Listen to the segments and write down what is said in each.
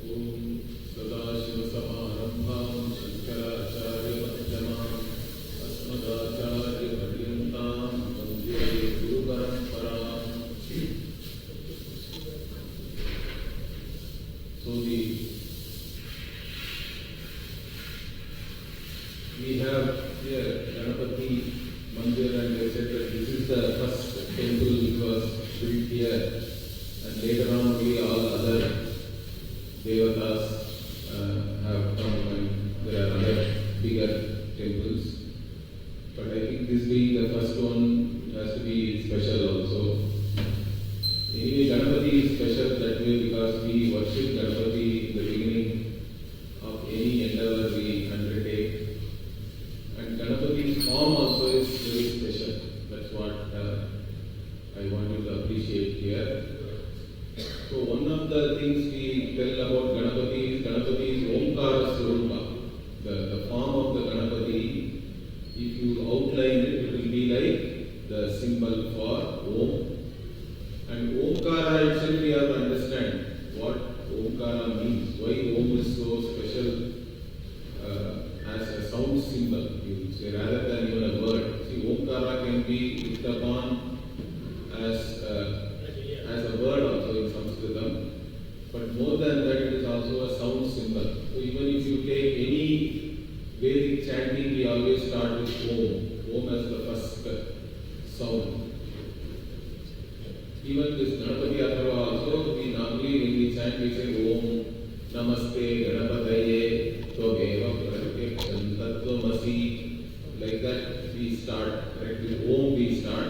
Om Sadashivasamārambhām Shankarācārya-madhyamām Asmadācārya-paryantām Vandē Guru-paraṁparām. So we have here Ganapathi Mandir, and they said that this is the first temple which was built here, and later on only all other devatas have come, and there are other bigger temples. But I think this being the first one, it has to be special also. Anyway, Ganapathi is special that way because we worship Ganapathi in the beginning of any endeavor we undertake. And Ganapathi's form also is very special. That's what I want you to appreciate here. So one of the things we tell about Ganapathi is Omkara Swarupa. The form of the Ganapathi, if you outline it, it will be like the symbol for Om. And Omkara itself we have to understand what Omkara means. Why Om is so special as a sound symbol, you would say, rather than even a word. See, Omkara can be looked upon as a word also in Sanskritam, but more than that, it is also a sound symbol. So even if you take any Vedic chanting, we always start with Om. Om as the first sound. Even this Ganapathi Atharva also, we normally when we chant, we say Om Namaste Ganapataye Tvameva Pratyaksham Tattvamasi. Like that we start, correct? With Om we start.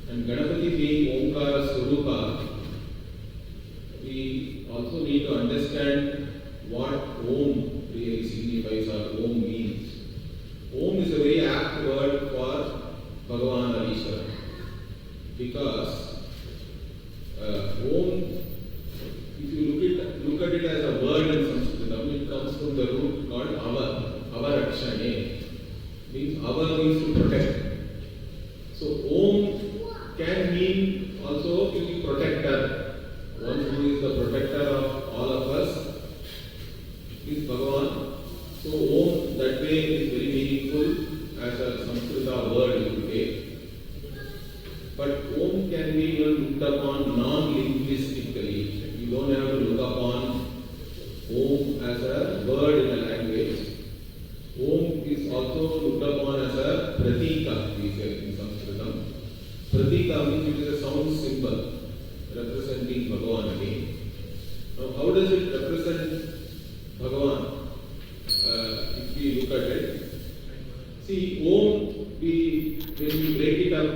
And Ganapathi being Omkara Swarupa, we also need to understand what Om really signifies or Om means. Om is a very apt word for Bhagavan or Ishvara, because Om, if you look at it as a word in Sanskritam, it comes from the root called Avarakshane. Ava means to protect. So Om can mean also to be protector. One who is the protector of all of us is Bhagavan. So Om that way is very meaningful as a Sanskrita word you take. But Om can be even looked upon non-linguistically. You don't have to look upon Om as a word in a language. Om is also looked upon as a pratika, we say in Sanskritam. Pratika means it is a sound symbol representing Bhagavan again. Now, how does it represent Bhagavan? If we look at it, see, Om, when we break it up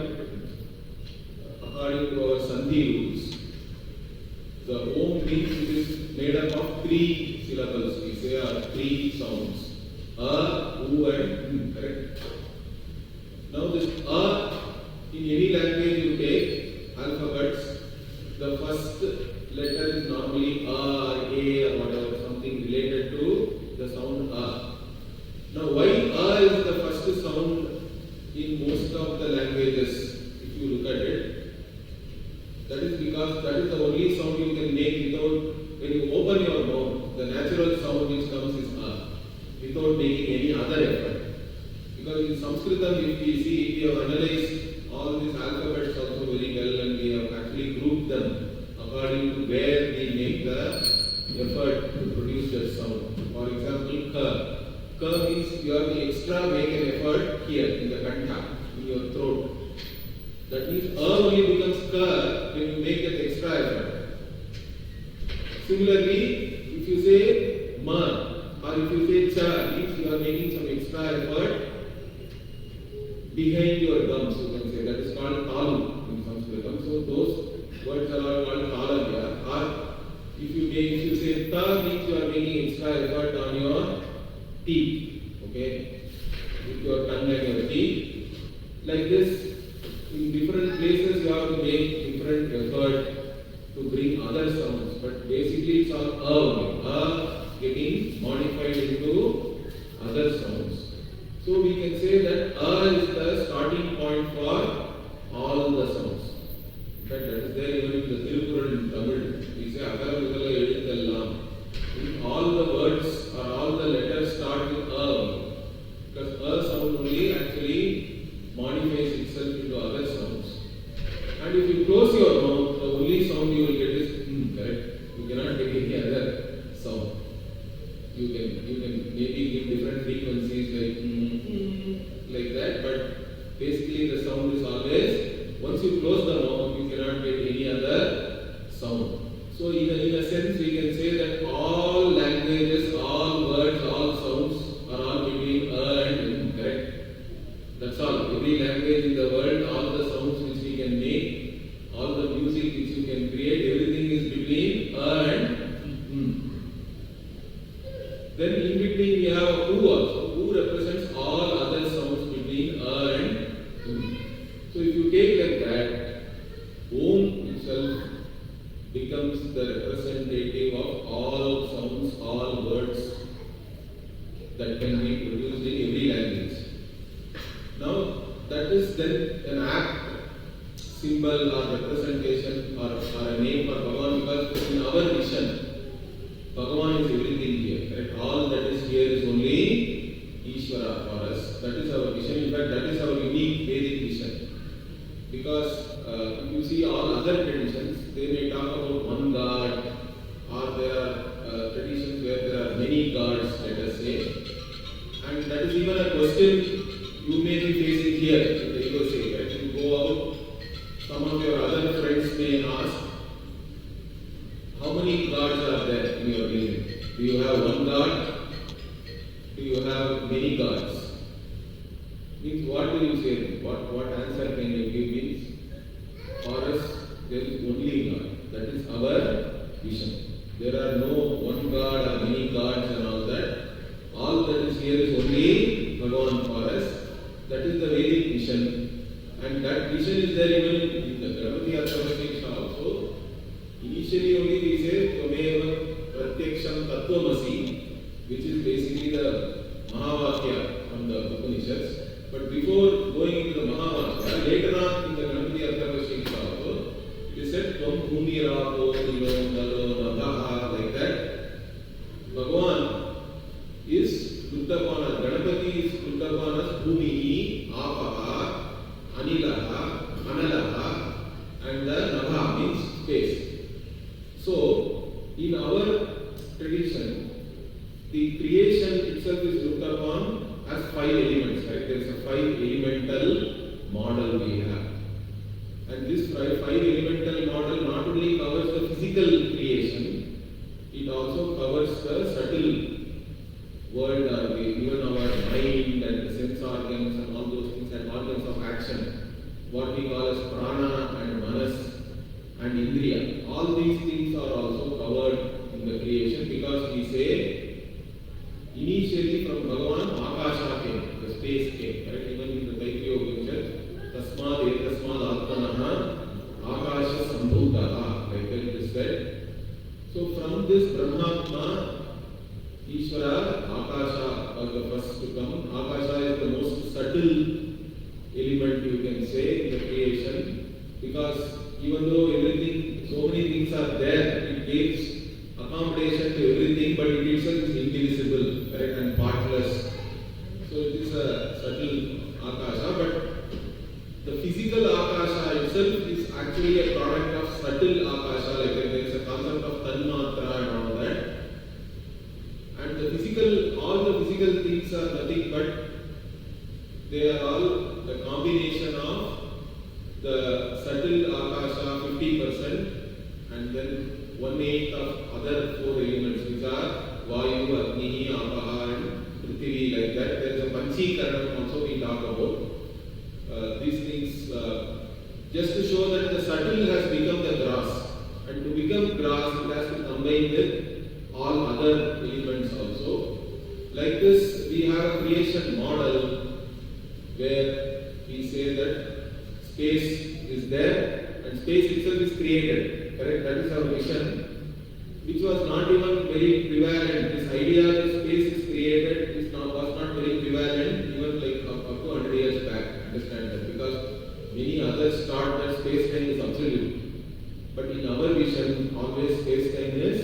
according to our Sandhi rules, the Om means it is made up of 3 syllables, we say, or 3 sounds. A, U and M, correct? Now this A, in any language you take alphabets, the first letter is normally A or A or whatever, something related to the sound A. Now why A is the first sound in most of the languages, if you look at it? That is because that is the only sound you can make without, when you open your mouth, the natural sound which comes is A, without making any other effort. Because in Sanskritam, if we see, we have analyzed all these alphabets also very well, and we have actually grouped them according to where we make the effort to produce that sound. For example, Ka. Ka means you have to extra make an effort here in the kantha, in your throat. That means A only becomes Ka when you make that extra effort. Similarly, if you say Ma, or if you say Cha, means you are making some extra effort behind your gums, you can say. That is called Talu in Sanskritam. So those words are all called Talavya. Or if you say Ta, means you are making extra effort on your teeth. Okay? With your tongue and your teeth. Like this, in different places you have to make different effort to bring other sounds. But basically it's all A only. A getting modified into other sounds. So we can say that A is the starting point for all the sounds. In fact, that is there even in the Tirukural in Tamil. We say Agara Vidala Eduthellam. In You can maybe give different frequencies like that, but basically the sound is always, once you close the mouth, you cannot get any other sound. So in a sense, we can say that all languages, all words, all sounds are all between and correct? That's all. Every language in the world, all the sounds which we can make, all the music which you can create, everything is between and Then in between we have who also. Who represents all other sounds between and So if you take like that, Om itself becomes the representative of all sounds, all words that can be produced in every language. Now that is then an act, symbol or representation or a name for Bhagavan, because in our vision, Bhagavan is everything here. Correct? All that is here is only Ishvara for us. That is our vision. In fact, that is our unique Vedic vision. Because if you see all other traditions, they may talk about one god, or there are traditions where there are many gods, let us say. And that is even a question you may be facing here in the ego state. Right? You go out, some of your other friends may ask, how many gods are there in your religion? Do you have one god? Do you have many gods? Means what do you say? What answer can you give? Means for us there is only God. That is our vision. There are no one god or many gods and all that. All that is here is only Bhagavan for us. That is the Vedic vision. And that vision is there even in the Ganapathi Atharva Sheersha also. Initially only we say Tvameva Pratyaksham Tattvamasi, which is basically the Mahavakya from the Upanishads. But before going into the Mahavakya, later on in the Ganapathi Atharva Sheersha also, it is said Tvam Bhumi Rapo Nilo Nalo Nabhaha, like that. Bhagavan is looked upon as, Ganapati is looked upon as Bhumi, Apaha, Anilaha, Analaha, and the Nabha means space. So, in our tradition, the creation itself is looked upon as 5 elements, right? There is a 5 elemental model we have. And this 5 elemental model not only covers the physical creation, it also covers the subtle world, even our mind and the sense organs and all those things and organs of action, what we call as prana and manas and indriya. All these things are also covered in the creation, because we say initially from Bhagavan Akasha came, the space came, right? Even in the Taittiriya Upanishad, Tasmad Etasmad Atmanaha Akasha Sambhutaha, like that it is said. So from this Brahmatma, Ishvara, Akasha was the first to come. Akasha is the most subtle element, you can say, in the creation, because even though everything, so many things are there, it gives accommodation to everything, but it itself is indivisible, correct, and partless. So it is a subtle Akasha, but the physical Akasha itself is actually a product of subtle Akasha, like there is a concept of Tanmatra and all that. And the physical, all the physical things are nothing but they are all the combination of the subtle Akasha 50% and then 1/8 of other 4 elements, which are Vayu, Agni, Apaha and Prithvi, like that. There is a Panchikaranam also we talk about. These things just to show that the subtle has become the gross, and to become gross it has to combine with all other elements also. Like this, we have a creation model where we say that space is there and space itself is created. Correct? That is our vision, which was not even very prevalent. This idea that space is created was not very prevalent even like up to 100 years back. Understand that? Because many others thought that space-time is absolute. But in our vision, always space-time is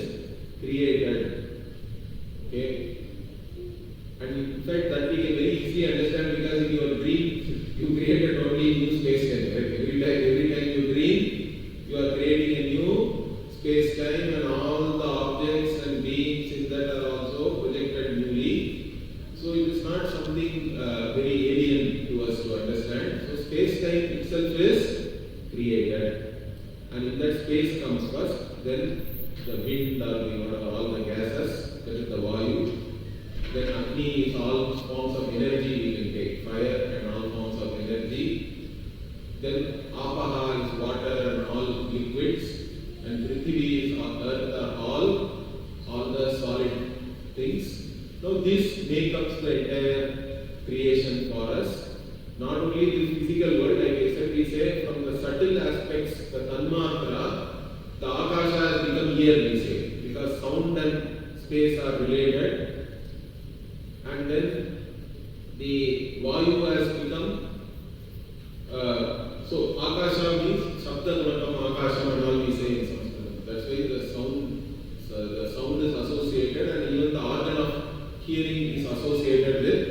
created. Okay? And in fact, that we can very easily understand, because in your dream, you created only new space-time. Right? Every time you dream, you are creating a new space-time, and all the objects and beings in that are also projected Now this makes up the entire creation for us. Not only the physical world, like I said, we say from the subtle aspects, the tanmatra, the akasha has become here, we say, because sound and space are related. And then the vayu has become, so akasha means shabda gunakam akasha and all we say in Sanskrit. That's why the sound is associated, and even the organ of hearing is associated with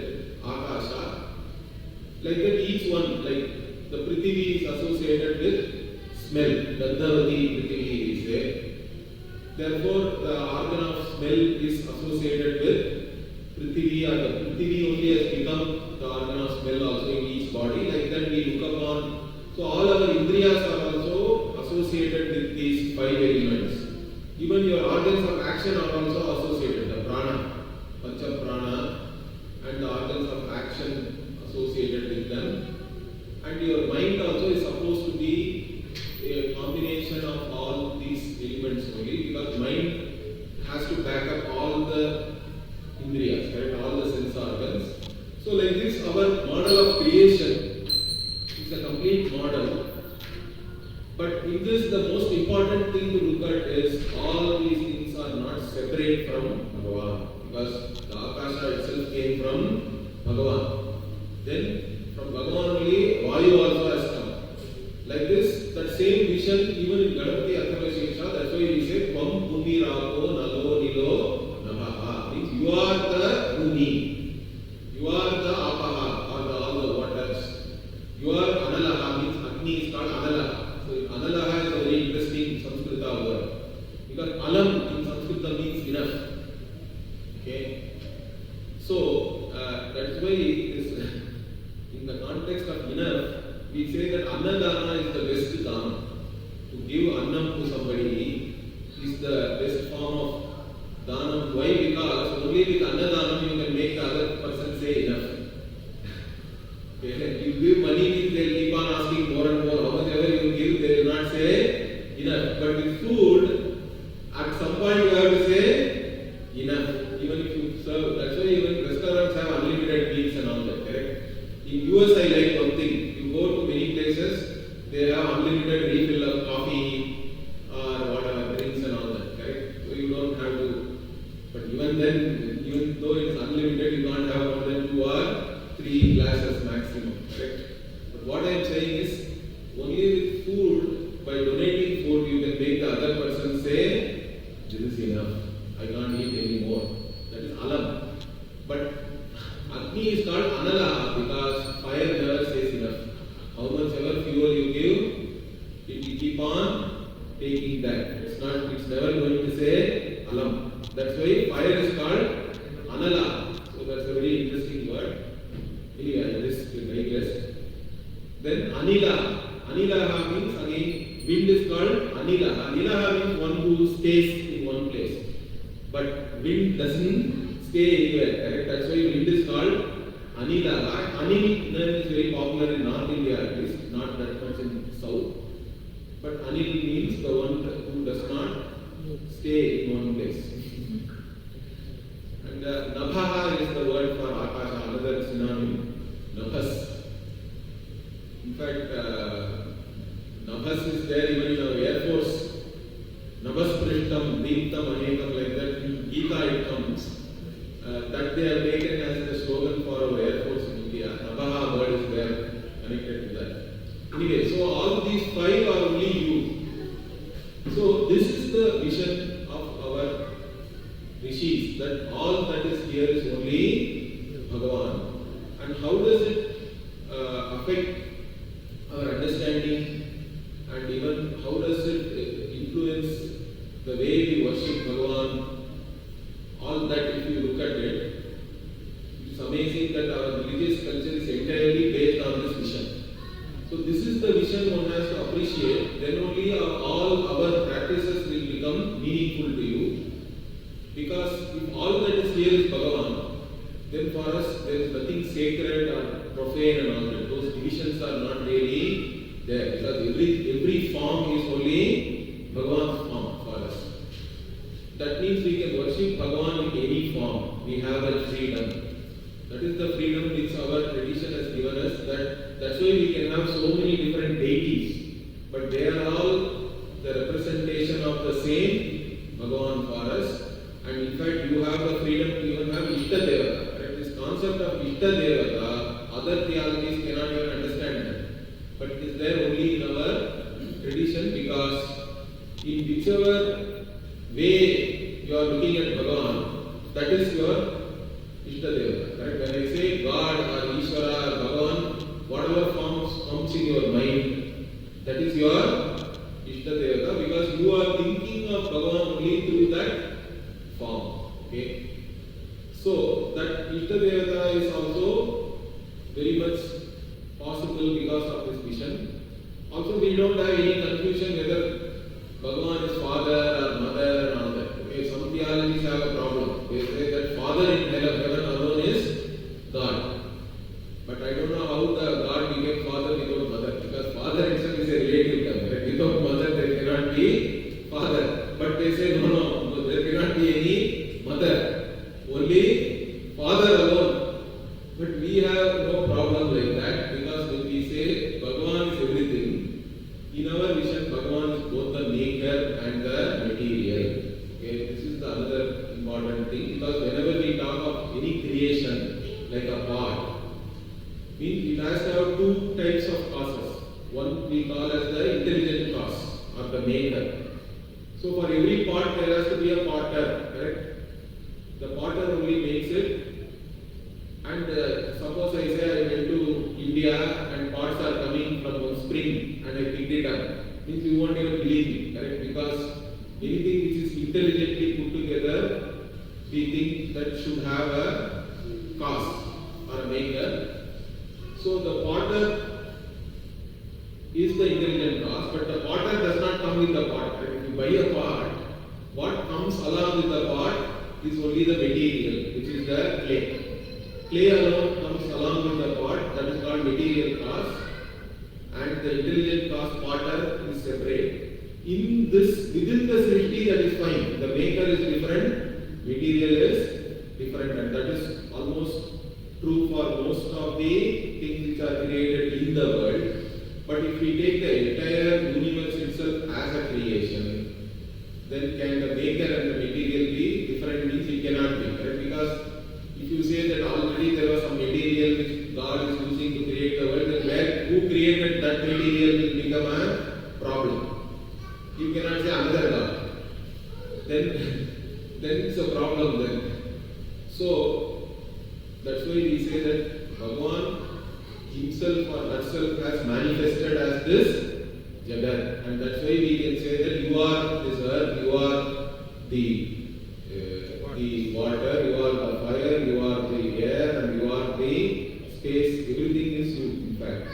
akasha. Like that, each one, like the Prithvi is associated with smell. Gandhavati Prithvi is there. Therefore, the organ of smell is associated with Prithvi, or the Prithvi only has become the organ of smell also in each body. Like that, we look upon. So, all our indriyas are also associated with these five elements. Even your organs of action are also associated. The prana, pancha prana, and the organs of action associated with them. And your mind also is supposed to be a combination of all these elements only, because mind has to back up all the indriyas, right? All the sense organs. So like this, our model of creation is a complete model. But in this, the most important thing to look at is all these things are not separate from Bhagavan, because the Akasha itself came from Bhagavan. Then from Bhagavan only Vayu also has come. Like this, that same vision even in Ganapathi Atharva Sheersha, that's why we say Tvam Bhumi Rako Nalo Nilo Nabaha. Means you are the Bhumi, you are the Apaha, or all the waters. You are Analaha, means Agni is called Analaha. So Analaha is a very interesting Sanskrita word, because Alam in Sanskrita means enough. Okay. So that's why this in the context of enough, we say that Annadana is the best dana. To give Annam to somebody is the best form of dana. Why? Because only with Annadana you can make the other person say enough. Okay? You give money, means they will keep on asking more and more. How much ever you give, they will not say enough. But with food, at some point you have to say enough. Even if you serve, that's why even restaurants have unlimited meals and all that, correct? In US, I like one thing. You go to many places, they have unlimited refill of coffee or whatever, drinks and all that, correct? So you don't have to. But even then, even though it's unlimited, you can't have more than 2 or 3 glasses maximum, correct? But what I am saying is, only with food, by donating food, you can make the other person say, this is enough. I can't eat any more. That is alam. But Agni is called Anala because fire never says enough. How much ever fuel you give, it will keep on taking that. It's never going to say alam. That's why fire is called Anala. So that's a very interesting word. Anyway, I just digress. Then Anila. Anilaha means again, wind is called Anilaha. Anilaha means one who stays in one place. But wind doesn't stay anywhere, correct? That's why wind is called Anila. Anil is very popular in North India, at least, not that much in South. But Anil means the one who does not stay in one place. And Nabhaha is the word for Akasha, another synonym, Nabhas. In fact, Nabhas is there even in our Air Force. Nabhas Prishtam, Deeptam, Anekam, like that, in Gita it comes. That they have taken as the slogan for our Air Force in India. Nabhaha word is there connected to that. Anyway, so all these 5 are only you. So this is the vision of our rishis, that all that is here is only Bhagavan. And how does it affect our understanding, and even how does it influence the way we worship Bhagavan? All that, if you look at it, it's amazing that our religious culture is entirely based on this vision. So this is the vision one has to appreciate, then only all our practices will become meaningful to you. Because if all that is here is Bhagavan, then for us there is nothing sacred or profane and all that. Those divisions are not really there, because every form is only Bhagavan's form for us. that means we can worship Bhagavan in any form. We have that freedom. That is the freedom which our tradition has given us. That's why we can have so many different deities. But they are all the representation of the same Bhagavan for us. And in fact, you have the freedom to even have Ishta Devata. Right? This concept of Ishta Devata, other theologies cannot even understand that. But it is there only in our tradition, because in whichever way you are looking at Bhagavan, that is your Ishta Devata. Correct? When I say God or Ishvara or Bhagavan, whatever forms comes in your mind, that is your Ishta Devata, because you are thinking of Bhagavan only through that form. Okay? So that Ishta Devata is also very much possible because of this vision. Also, we don't have any confusion whether Bhagavan is father or mother and all that. Okay? Some theologies have a problem. They say that father in heaven alone is God. But I don't know how the God became father without mother, because father itself is a relative term. Right? Without mother there cannot be father. But they say no, there cannot be any mother, only father alone. But we have no problem like that, because when we say Bhagavan is everything, in our vision Bhagavan is both the maker and the material. Okay, this is the another important thing, because whenever we talk of any creation, like a pot, it has to have two types of causes. One we call as the intelligent cause, or the maker. So for every pot there has to be a potter, correct? The potter only makes it. And suppose I say I went to India and pots are coming from one spring and I picked it up, means you won't even believe me, correct? Because anything which is intelligently put together, we think that should have a cause or a maker. So the potter is the intelligent cause, but the potter does not come with the pot. Right? If you buy a pot, what comes along with the pot is only the material, which is the clay. Clay alone comes along with the pot, that is called material cause, and the intelligent cause potter is separate. In this, within the srishti, that is fine. The maker is different, material is different, and that is almost true for most of the things which are created in the world. But if we take the entire universe itself as a creation, then can the maker and the material be different? Means it cannot be, correct? Because if you say that already there was some material which God is using to create the world, then who created that material will become a problem. You cannot say another God. Then it's a problem then. So that's why we say that Bhagavan himself or herself has manifested as this Jagat, and that's why we can say that you are this earth, you are the water, you are the fire, you are the air, and you are the space. Everything is you, in fact.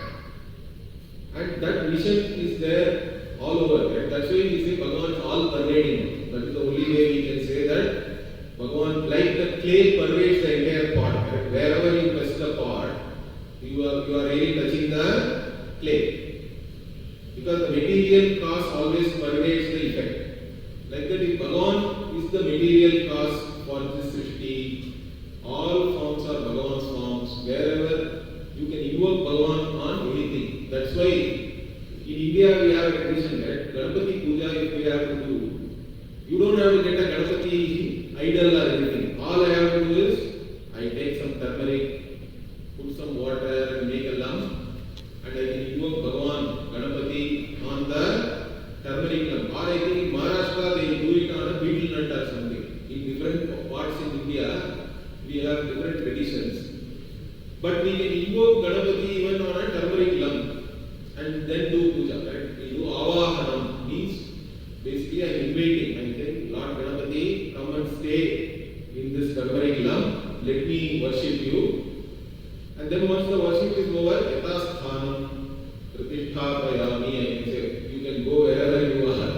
And that vision is there all over. Right? That's why we say Bhagavan is all pervading. That is the only way we can say that Bhagavan, like the clay pervades the entire pot. Right? Wherever you touch the pot, you are really touching the clay. Because the material cause always pervades the effect. Like that, if Bhagavan is the material cause for this srishti, all forms are Bhagavan's forms. Wherever you can invoke Bhagavan on anything. That's why in India we have a tradition, right? Ganapathi Puja, if we have to do, you don't have to get a Ganapathi idol or anything. All I have to do is, I take some turmeric, put some water and make a lump, and I can invoke Bhagavan, Ganapathi on the turmeric lump. Or I think in Maharashtra they do it on a betel nut or something. In different parts in India, we have different traditions. But we can invoke Ganapathi even on a turmeric lump and then do puja, right? We do avahanam, means basically I am inviting. I say, Lord Ganapathi, come and stay in this turmeric lump, let me worship you. And then once the worship is over, yatasthanam pratisthapayami, I can say, you can go wherever you are.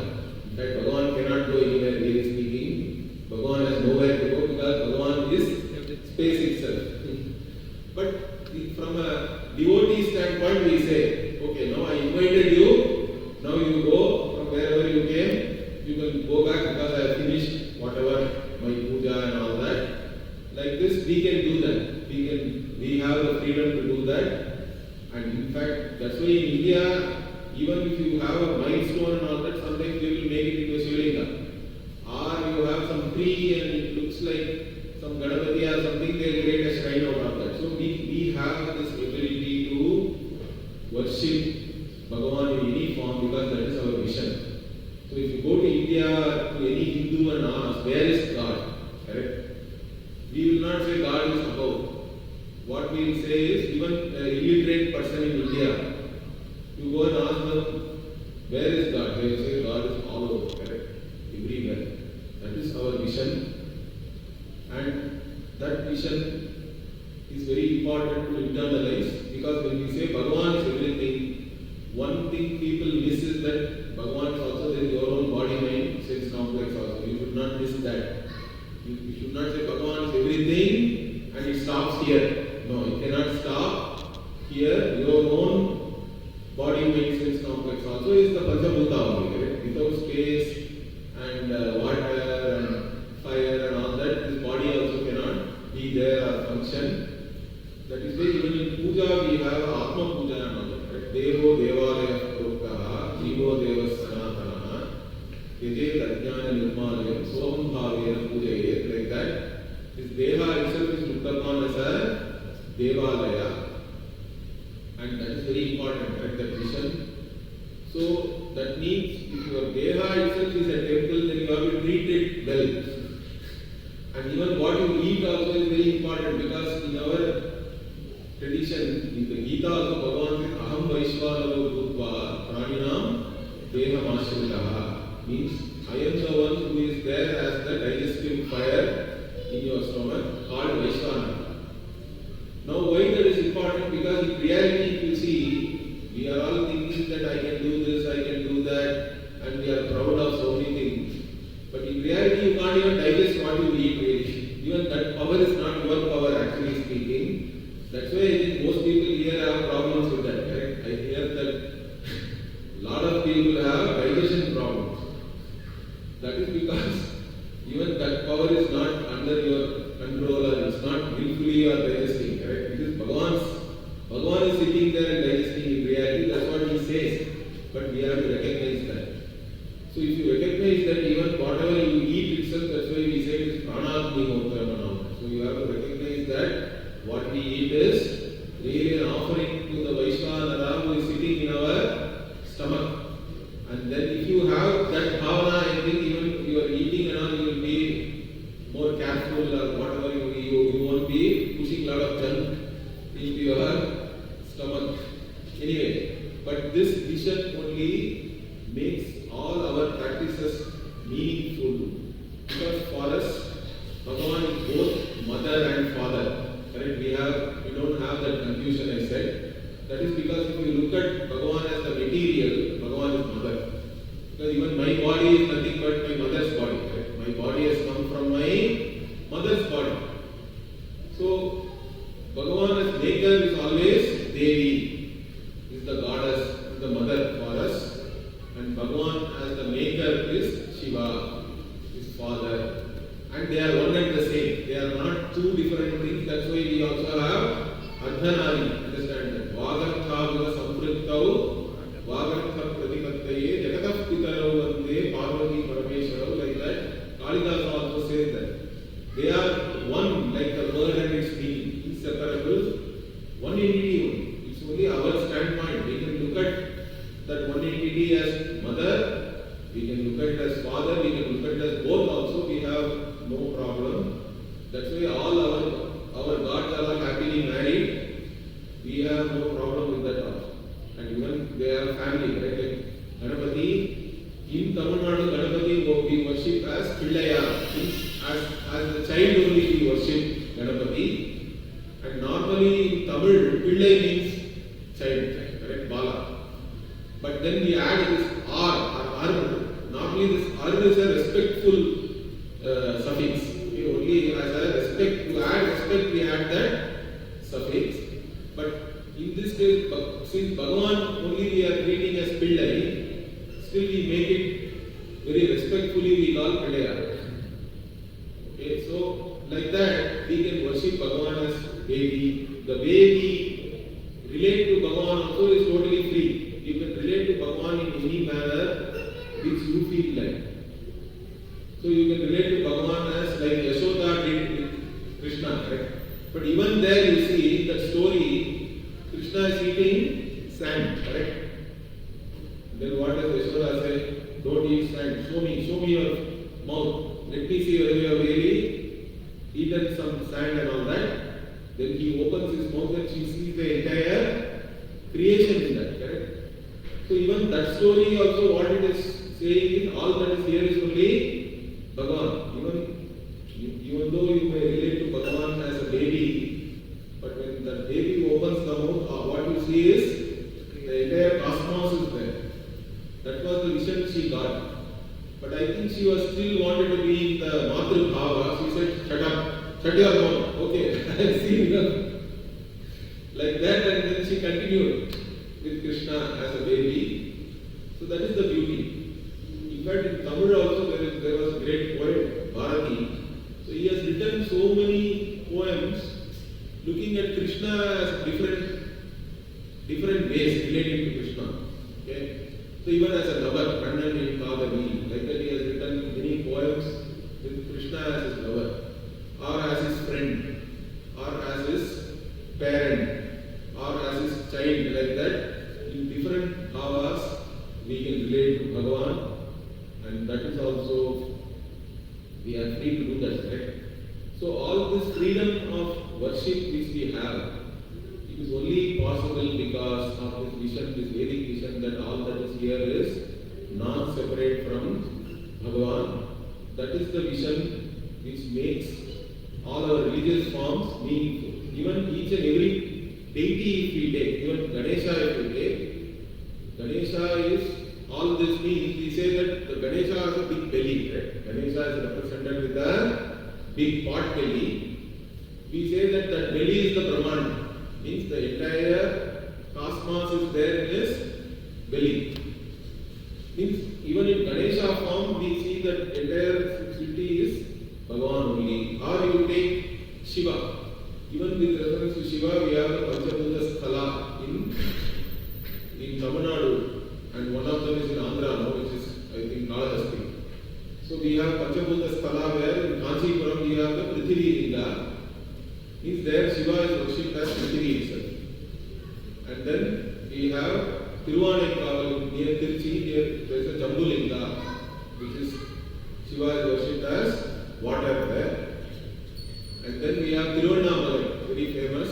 In fact, Bhagavan cannot go anywhere, really speaking. Bhagavan has nowhere to go because Bhagavan is space itself. But from a devotee standpoint, we say, okay, now I invited you, now you go from wherever you came, you can go back because I have finished whatever Like this, we can do that. We have the freedom to do that. And in fact, that's why in India, even if you have a milestone and all that, sometimes they will make it into a Shivalinga. Or you have some tree and it looks like some Ganapathi or something, they will create a shrine out of that. So we have this ability to worship Bhagavan in any form because that is our vision. So if you go to India, to any Hindu and ask, where is God? Correct? We will not say God is above. What we will say is, even an illiterate person in India, you go and ask them, where is God? They will say God is all over, correct? Everywhere. That is our vision. And that vision is very important to internalize, because when we say Bhagavan is everything, one thing people miss is that Bhagavan is also in your own body, mind, sense complex also. You should not miss that. You should not say Bhagavan is everything and it stops here. No, it cannot stop here. Your own body, mind, sense complex also is the Panchabhuta only, correct? Without space and water and fire and all that, this body also cannot be there or function. That is why even in puja we have Atma puja and all that, correct? Devo Devalaya Proktaha, Jivo Devas Sanatanaha, Yaje Tajnana Nirmalayam, Soham Bhavena Pujayet, like that. This Deha itself is looked upon as a Devalaya, and that is very important, right? That vision. So that means if your Deha itself is a temple, then you have to treat it well. And even what you eat also is very important, because in our tradition, in the Gita also Bhagavan says, Aham Vaishvanaro Bhutva Praninam Dehamashrilaha, means I am the one who is there as the digestive fire in your stomach, called Vaishvanara. Now why that is important? Because in reality, if you see, we are all thinking that I can do this, I can do that, and we are proud of so many things. But in reality, you can't even digest what you eat really. Even that power is not your power, actually speaking. That's why I think most people here have problems with that, correct? I hear that a lot of people have digestion problems. That is because even that power is not under your control, or it's not willfully you are digesting, correct? It is Bhagavan's. Bhagavan is sitting there and digesting in reality, that's what he says. But we have to recognize that. So if you recognize that even whatever you eat itself, that's why we say it is pranagni hotra. So you have to recognize that what we eat is really an offering to the Vaishvanara who is sitting in our stomach. And then if you have that bhavana, I think even if you are eating and all, you will be more careful, or whatever you won't be pushing a lot of junk into your stomach. Anyway, but this vision only makes all our practices meaningful. Because for us, Bhagavan is both mother and father. Correct? We don't have that confusion, I said. That is because if you look at Bhagavan as the material, Bhagavan is mother. Because even my body is nothing but my mother's body. Correct? My body has come from my mother's body. So, Bhagavan as maker is always Devi, is the goddess, is the mother for us. And Bhagavan as the maker is Shiva, his father. And they are one and the same. They are not two different things. That's why we also have Ardhanari. Understand that? Vagartha Viva Samprittau, Vagartha Pratipattaye, Jagatah Pitarau Vande, Parvati Parameshwarau, like that. Kalidasa also says that. They are one, like the word and its meaning, inseparable, one entity only. It's only our standpoint. We can look at that one entity as mother, we can look at it as father, we can look at it as both also, we have no problem. That's why all our gods are all happily married. We have no problem with that also. And even they are family, right? Like Ganapathi, in Tamil Nadu, Ganapathi we worship as Pillaya, as the child only we worship Ganapathi. And normally in Tamil, Pillai means child, correct? Bala. But then we add this R or Ar. Normally this Ar is a respectful suffix. We only as a respect, to add respect we add that suffix. But in this case, since Bhagavan only we are treating as Pillai, still we make it very respectfully, we call Pillaya. Okay, So, like that, we can worship Bhagavan as baby. The way we relate to Bhagavan also is totally free. You can relate to Bhagavan in any manner which you feel like. So, you can relate to Bhagavan as like Yashoda did with Krishna, correct? But even there you see that story, Krishna is eating sand, correct? Then what does Yashoda say? Don't eat sand. Show me your mouth. Let me see whether you have really eaten some sand and all that. Then he opens his mouth and she sees the entire creation in that, correct? So even that story also what it is saying is all that is here is only Bhagavan. Even though you may relate to Bhagavan as a baby, but when the baby opens the mouth, what you see is the entire cosmos is there. That was the vision she got. But I think she was still wanted to be in the Matru Bhava. She said, shut up, shut your mouth. Okay, I have seen enough. Like that, and then she continued with Krishna as a baby. So that is the beauty. In fact, in Tamil also there was a great poet, Bharati. So he has written so many poems looking at Krishna as different ways relating to Krishna. Okay? So even as a lover, Kannan in Kavani, like that he has written many poems with Krishna as his lover, or as his friend, or as his parent, or as his child, like that. In different bhavas, we can relate to Bhagavan, and that is also, we are free to do that, right? So all this freedom of worship which we have, it is only possible because of this vision, this Vedic vision that all that is here is not separate from Bhagavan. That is the vision which makes all our religious forms meaningful. Even each and every deity if we take, even Ganesha if we take, Ganesha is, all this means, we say that the Ganesha has a big belly, right? Ganesha is represented with a big pot belly. We say that that belly is the Brahman. Means the entire cosmos is there in his belly. Means even in Ganesha form we see that entire city is Bhagavan only. Or you take Shiva. Even with reference to Shiva we have the Panchabhuta Sthala in Tamil Nadu, and one of them is in Andhra now, which is I think Kalahasti. So we have Panchabhuta Sthala where in Kanchipuram we have the Prithvi Linga. Means there Shiva is worshipped as Prithvi itself. And then we have Tiruvanekkaval near Tirchi, there is a Jambulinga, which is Shiva is worshipped as water there. And then we have Tiruvannamalai, very famous,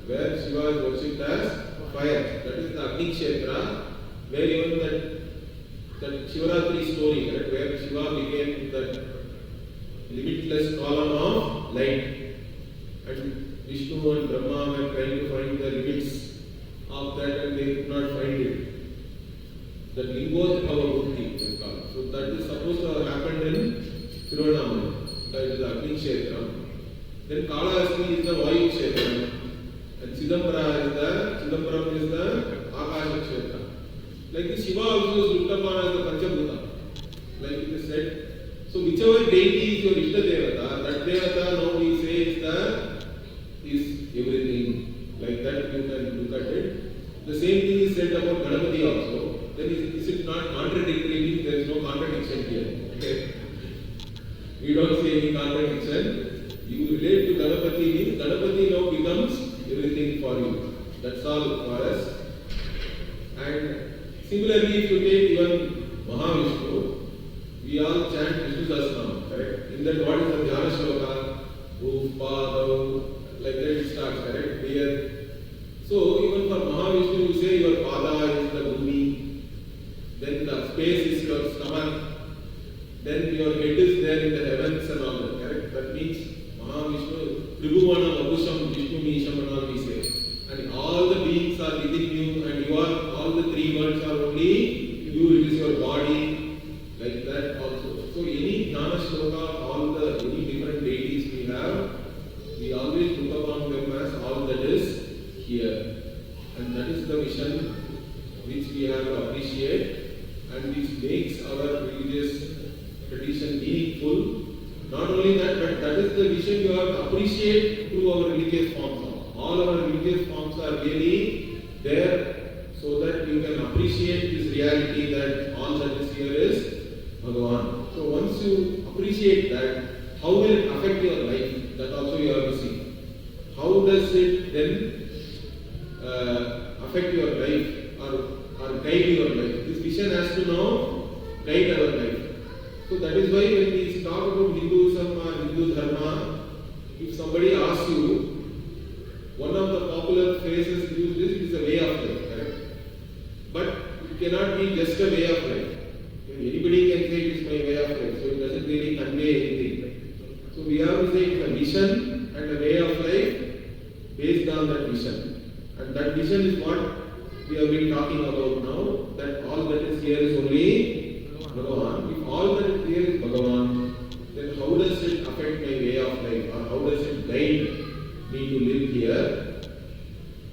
where Shiva is worshipped as fire. That is the Agni Kshetra, where even that Shivaratri story, right, where Shiva became that limitless column of light. And Vishnu and Brahma were trying to find the limits of that and they could not find it. The Lingotbhava Bhakti is called. So that is supposed to have happened in Tiruvannamalai. That is the Agni Kshetra. Then Kalahasti is the Vayu Kshetra. And Chidambaram is the Akasha Kshetra. Like this, Shiva also is looked upon as the Panchabhuta. Like it is said. So whichever deity is your Ishta Devata, that Devata now we say is everything. Like that you can look at it. The same thing is said about Ganapathi also. Then is it not contradictory? There is no contradiction here. Okay. We don't see any contradiction. You relate to Ganapathi means Ganapathi now becomes everything for you. That's all for us. And similarly, if you take even Mahavishnu, we all chant Vishnu Sahasranam, correct? In that, what is the Dhyana Shloka? Pada, like that it starts, correct? Here. So, even for Mahavishnu, you say your Pada is the Bhumi, then the space is your stomach, then your head is there in the heavens and all that, correct? That means Mahavishnu, Tribhuvana, Vapusham, Vishnu, Misham and all we say. And all the beings are within you and you are, all the three worlds are only you, it is your body, like that also. So any Jnana Shloka, all the any different deities we have, we always look upon them as all that is here. And that is the vision which we have to appreciate and which makes our religious tradition meaningful. Not only that, but that is the vision you have to appreciate through our religious forms. All our religious forms are really there so that you can appreciate this reality that all that is here is Bhagavan. So once you appreciate that, how will it affect your life? That also you have to see. How does it then affect your life or guide your life? This vision has to now guide our life. So that is why when we talk about Hinduism or Hindu Dharma, if somebody asks you, one of the popular phrases used is a way of life, correct? But it cannot be just a way of life. Anybody can say it is my way of life, so it doesn't really convey anything. So we have to say it's a vision and a way of life based on that vision. And that vision is what we have been talking about now, that all that is here is only Bhagavan. If all that is here is Bhagavan, then how does it affect my way of life, or how does it guide me to live here?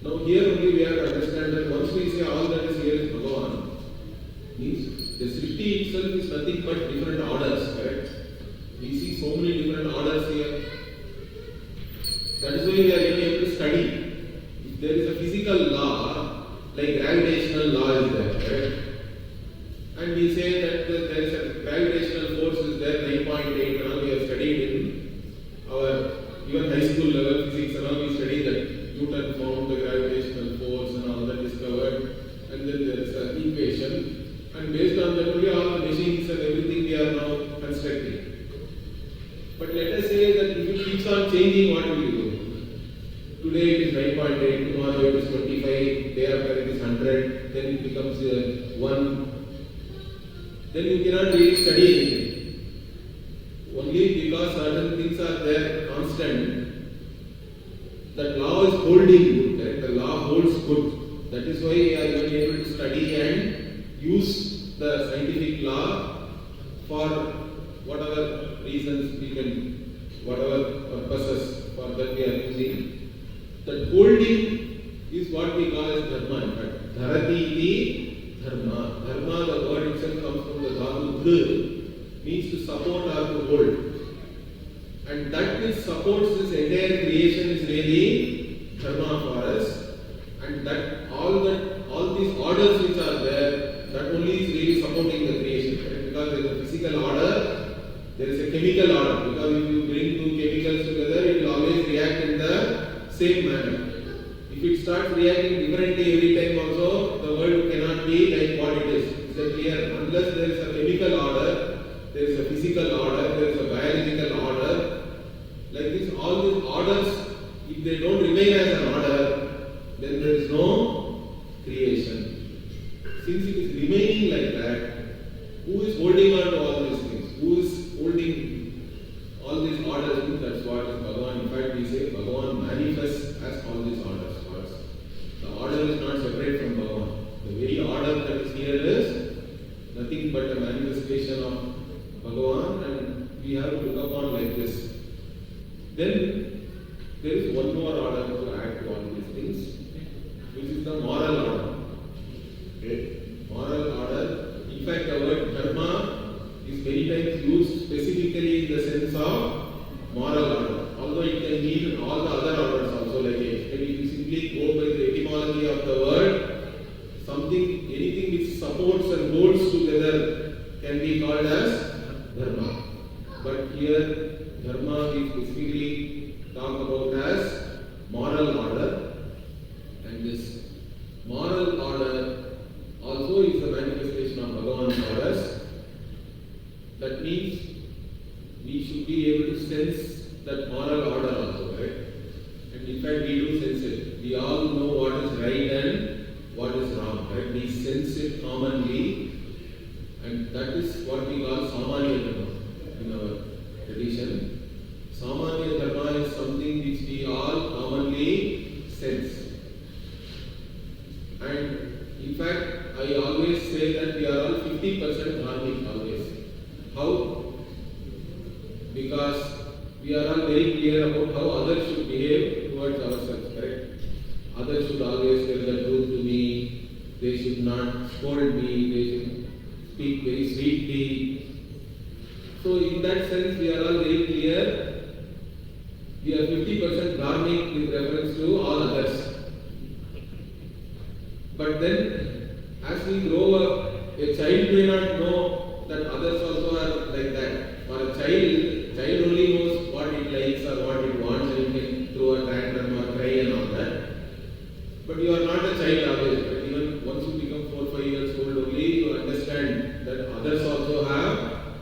Now here only we have to understand that once we say all that is here is Bhagavan, means the Srishti itself is nothing but different orders, correct? We see so many different orders here. That is why we are able to study. If there is a physical law, like gravitational law is there, correct? And we say that there is a gravitational force is there, 9.8, and all we have studied in our even high school level physics, and all we studied that Newton found the gravitational force and all that discovered, and then there is an equation. And based on that only all the machines and everything we are now constructing. But let us say that if it keeps on changing, what will you do? Today it is 9.8, tomorrow it is 25, day after it is 100, then it becomes 1. Then you cannot really study anything. Only because certain things are there constant, that law is holding good, right? The law holds good. That is why we are able to study and use the scientific law for whatever reasons we can, whatever purposes for that we are using. That holding is what we call as dharma. In fact, dharati iti dharma. Dharma, the word itself comes from the dhatu dhr, means to support or to hold. And that which supports this entire creation is really dharma for us. And that all these orders which are there, that only is really supporting the creation. Right? Because there is a physical order, there is a chemical order. Because if you bring two chemicals together, it will always react in the same manner. If it starts reacting differently every time also, the world cannot be like what it is. Is that clear? Unless there is a chemical order, there is a physical order, there is a biological order. Like this, all these orders, if they don't remain as an order, then there is no creation. Since it is remaining like that, who is holding on to all these things? Who is holding all these orders? That's what is Bhagavan. In fact, we say Bhagavan manifests as all these orders for us. The order is not separate from Bhagavan. The very order that is here is nothing but a manifestation of Bhagavan, and we have to look upon like this. Then there is one more order to add to all these things, which is the moral order. Okay? Moral order. In fact, the word dharma is many times used specifically in the sense of moral order. Although it can mean all the other orders also, like if you simply go by the etymology of the word, anything which supports and holds together can be called as dharma. But here, dharma we specifically talk about as moral order, and this moral order also is a manifestation of Bhagavan's orders. That means we should be able to sense that moral order also, right? And in fact, we do sense it. We all know what is right and what is wrong, right? We sense it commonly, and that is what we call samanya dharma in our tradition. Samanya dharma is something which we all commonly sense. And in fact, I always say that we are all 50% dharmic always. How? Because we are all very clear about how others should behave towards ourselves, correct? Others should always tell the truth to me, they should not scold me, they should speak very sweetly. So in that sense, we are all very clear we are 50% dharmic with reference to all others. But then, as we grow up, a child may not know that others also are like that. For a child only knows what it likes or what it wants, and you can throw a tantrum or cry and all that. But you are not a child always. But even once you become 4 5 years old only, you understand that others also have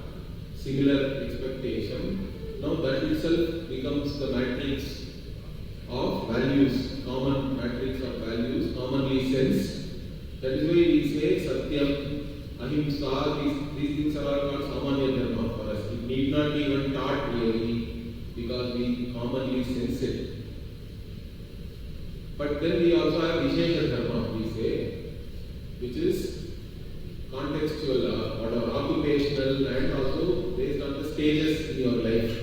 similar expectation. Now that itself becomes the matrix of values, common matrix of values, commonly sensed. That is why we say Satyam, Ahimsa, these things are all called Samanya Dharma for us. It need not be even taught really because we commonly sense it. But then we also have Vishesha Dharma, we say, which is contextual, whatever, occupational and also based on the stages in your life.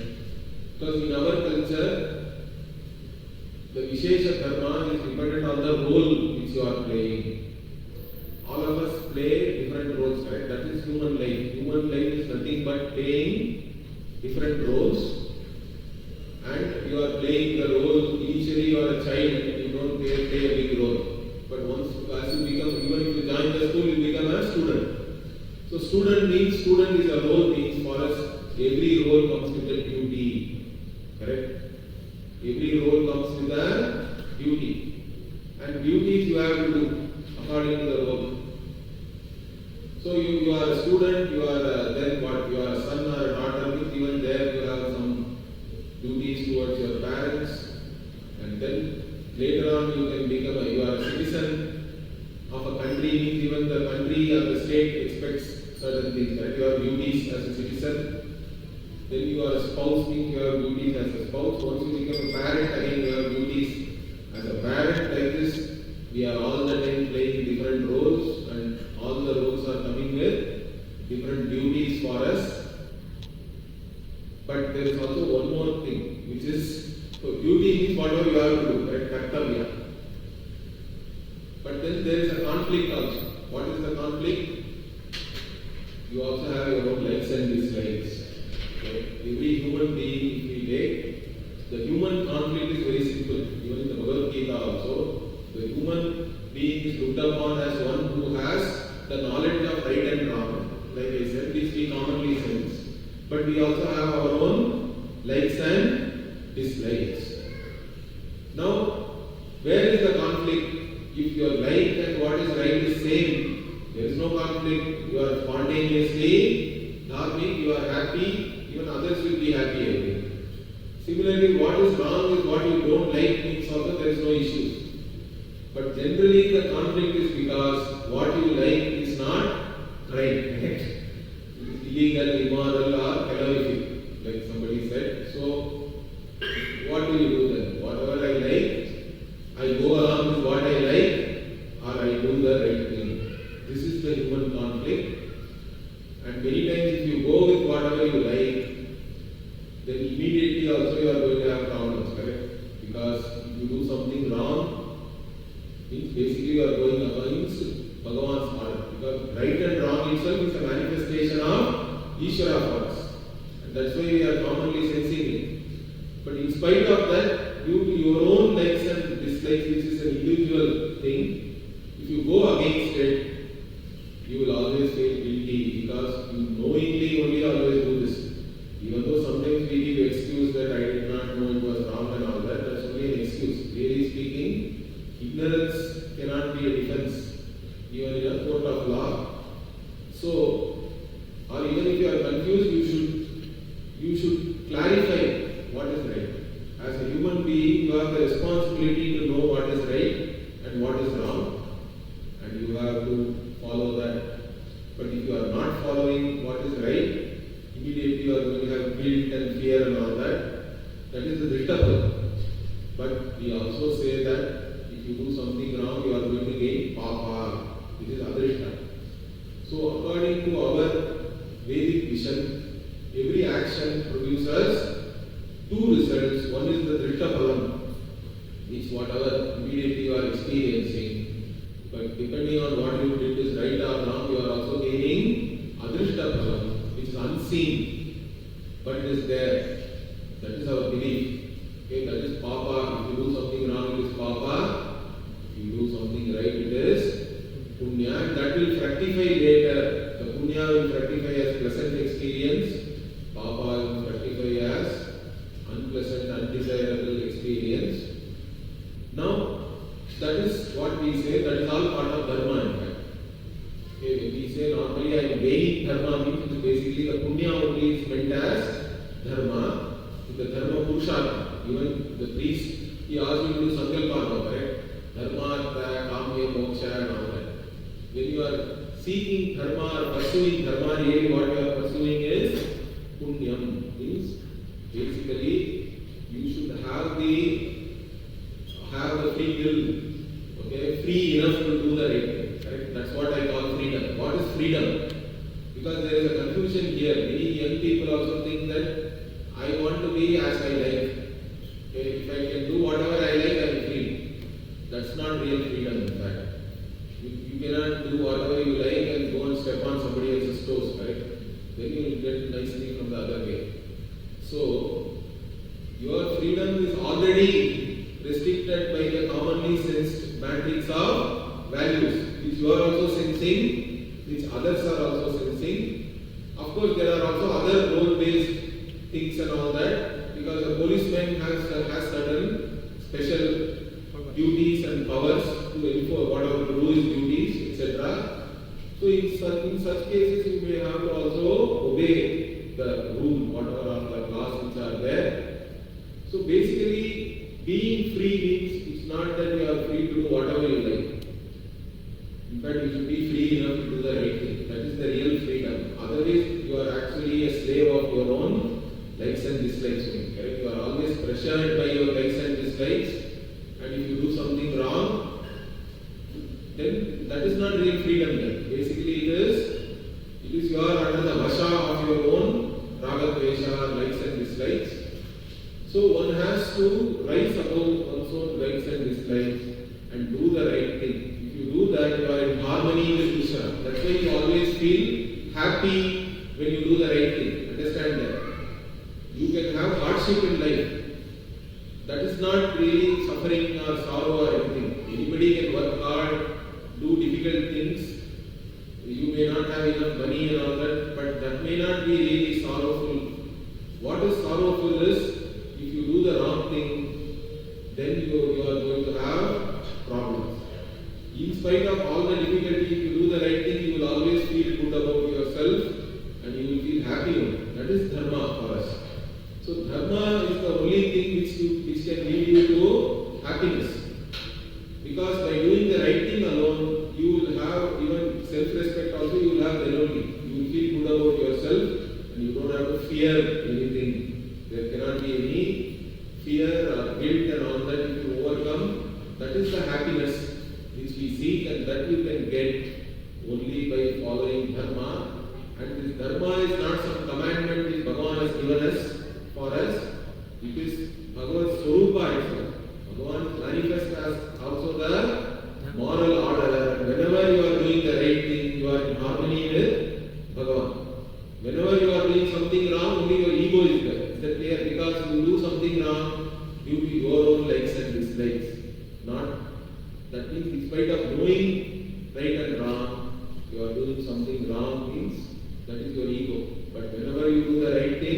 Because in our culture, the Vishesha Dharma is dependent on the role which you are playing. All of us play different roles, right? That is human life. Human life is nothing but playing different roles. And you are playing the role, initially you are a child, you don't play a big role. But once, as you become, even if you join the school, you become a student. So student is a role, means for us, every role comes with a duty. Correct? Every role comes with a duty. And duties you have to do according to the role. So you are a student, you are then what? You are a son or a daughter, means even there you have some duties towards your parents, and then later on you can become you are a citizen of a country, means even the country or the state expects certain things, right? You have duties as a citizen. Then you are a spouse, means you have duties as a spouse. Once you become a parent, again you have duties as a parent. Like this, we are all the time playing different roles, and all the roles are coming with different duties for us. But there is also one more thing, which is, so duty means whatever you have to do, right? Kartavya. But then there is a conflict also. What is the conflict? You also have your own likes and dislikes. Okay? Every human being, if we take, the human conflict is very simple. Even in the Bhagavad Gita also, the human being is looked upon as one who has the knowledge of right and wrong. Like I said, this we commonly sense. But we also have our own likes and dislikes. Now, where is the conflict? If your like and what is right is same, there is no conflict. You are spontaneously dharmic, you are happy, even others will be happy again. Similarly, what is wrong is what you don't like, means also there is no issues. But generally the conflict is because what you like is not right. Illegal, immoral or calorific, like somebody said. So, what do you do then? Whatever I like, I go along with what I like, or I do the right thing. This is the human conflict. And many times if you go with whatever you like, then immediately also you are going to have problems, correct? Because if you do something wrong, means basically you are going against Bhagavan's order. Because right and wrong itself is a manifestation of Ishvara for us. And that's why we are commonly sensing it. But in spite of that, due to your own likes and dislikes, which is an individual thing, if you go against it, you will always feel guilty because you knowingly only always do this. Even though sometimes we give excuse that I did not know it was wrong and all that, that's only an excuse. Really speaking, ignorance cannot be a defense, even in a court of law. So, or even if you are confused, you should clarify what is right. As a human being, you have the responsibility to know what is right and what is wrong, and you have to follow that. But if you are not following what is right, immediately you are going to have guilt and fear and all that. That is the Drishtapada. But we also say that if you do something wrong, you are going to gain Papa. This is Adrishta. So according to our Vedic vision, every action produces two results. One is the Drishtapalam, which whatever immediately you are experiencing. But depending on what you did is right or wrong, you are also gaining Adrishtapalam, which is unseen, but it is there. That is our belief. Okay, that is papa. If you do something wrong, it is papa. If you do something right, it is punya. And that will fructify later. The punya will fructify as pleasant experience. Papa will fructify as unpleasant, undesirable experience. Now, that is what we say, that is all part of dharma in fact. Okay, when we say normally I am gaining dharma, means basically the punya only is meant as dharma. The dharma purushartha, even the priest, he asked you to do sankalpa, correct? Dharma, artha, kamya, moksha and all that. When you are seeking dharma or pursuing dharma, really what you are pursuing is punyam, means basically you should have the free will, okay, free enough to do the right thing, correct? That's what I call freedom. What is freedom? Because there is a confusion here. Many young people also think that I want to be as I like. Okay, if I can do whatever I like, I am free. That's not real freedom in fact. You cannot do whatever you like and go and step on somebody else's toes, correct? Then you will get nicely from the other way. So, your freedom is already restricted by the commonly sensed matrix of values, which you are also sensing, which others are also sensing. Of course, there are also other role-based things and all that, because a policeman has certain special duties and powers to enforce whatever to do his duties, etc. So in such cases, you may have to also obey the rule, whatever are the laws which are there. So basically, being free means it's not that you are free to do whatever you like. In fact, you should be free enough to do the right thing. That is the real freedom. Otherwise, you are actually a slave of your own likes and dislikes. Correct? You are always pressured by your likes and dislikes, and if you do something wrong, then that is not real freedom. Then basically, it is you are under the vasha of your own raga, dvesha, likes and dislikes. So one has to rise above one's own likes and dislikes and do the right thing. If you do that, you are in harmony with Ishvara. That's why you always feel happy when you do the right thing. Understand that? You can have hardship in life. That is not really suffering or sorrow or anything. Anybody can work hard, do difficult things. You may not have enough money and all that, but that may not be really sorrowful. What is sorrowful is, if you do the wrong thing, then you are going to have problems. In spite of all the difficulty, if you do the right thing, you will always feel good about yourself and you will feel happy. That is dharma for us. So dharma is the only thing which can lead you to happiness. Because by doing the right thing alone, you will have even self-respect also, you will have then only. You will feel good about yourself and you don't have to fear anything. There cannot be any fear or guilt and all that. If you overcome, that is the happiness which we seek, and that you can get only by following dharma. And this dharma is not some commandment which Bhagavan has given us for us. It is Bhagavad Swarupa itself. Bhagavan manifests as also the moral order. Whenever you are doing the right thing, you are in harmony with Bhagavan. Whenever you are doing something wrong, only your ego is there. Is that clear? Because you do something wrong due to your own likes and dislikes. That means in spite of knowing right and wrong, you are doing something wrong means that is your ego. But whenever you do the right thing,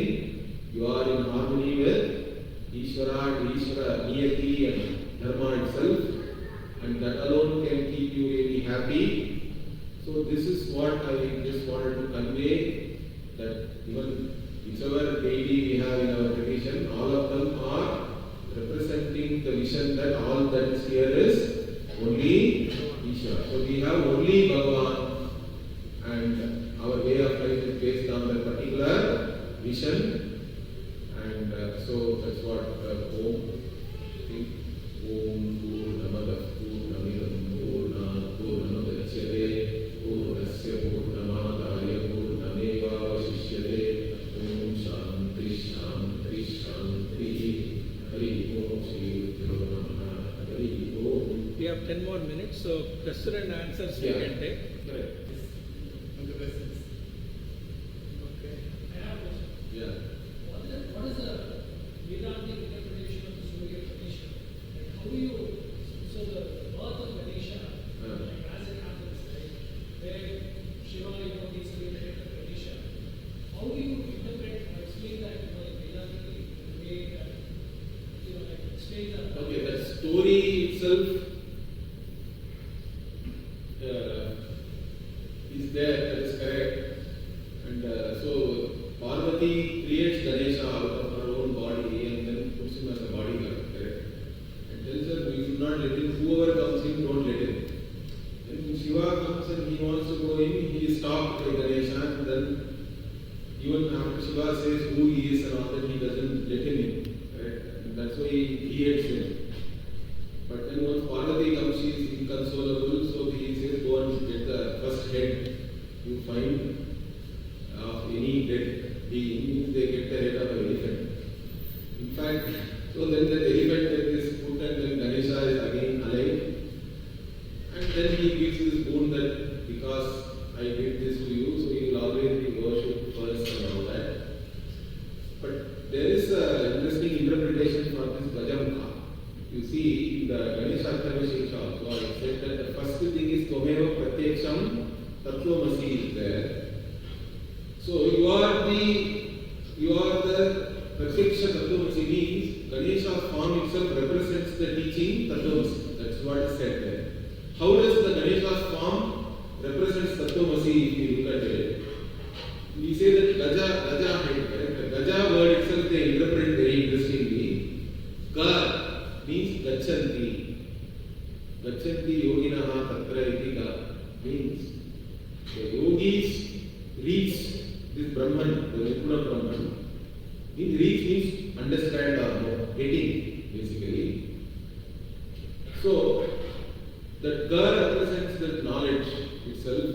you are in harmony with Ishvara, Niyati and Dharma itself, and that alone can keep you really happy. So this is what I just wanted to convey, that even whichever deity we have in our tradition, all of them are representing the vision that all that is here is only Ishvara. So we have only Bhagavan, and our way of life is based on that particular vision. And so that's what Om Purnamada Purnamidam Purnat Purnamudachyate Purnasya Purnamadaya Purnameva Vashishyate Om Shanti Shanti Shanti Hari Om Shri Guru Namaha Hari Om. We have 10 more minutes, so question and answers we can take. Correct. Okay. I have a question. Yeah. What is the Vedantic interpretation of the Okay, that story itself is there, that is correct. And so Parvati creates Ganesha out of her own body and then puts him as a bodyguard, correct? And tells her, you should not let him, whoever comes in, don't let him. And when Shiva comes and he wants to go in, he is stopped by Ganesha, and then even after Shiva says who he is and all that, he doesn't let him in, correct? And that's why he hates him. But then once Parvati comes, she is inconsolable, so he says, go and get the first head you find of any dead being, they get the head of an elephant. In fact, so then the elephant is put and then Ganesha is again alive. And then he gives this boon that because I did this to you, so you will always be worshipped first and all that. But there is an interesting interpretation for this Gajamukha. You see, in the Vision of Ishvara also, I said that the first thing is Tvameva Pratyaksham Tattvamasi is there. So you are the Pratyaksha Tattvamasi means Ganesha's form itself represents the teaching Tattvamasi. That's what is said there. How does the Ganesha's form represents Tattvamasi if you look at it? We say that Gaja head, correct? The Gaja word itself they interpret very interestingly. Ga means Gachanti. Gachanti yoginaha tatra iti ga means the yogis reach this Brahman, the Nipuna Brahman. Reach means understand or know, getting basically. So that Ga represents the knowledge itself,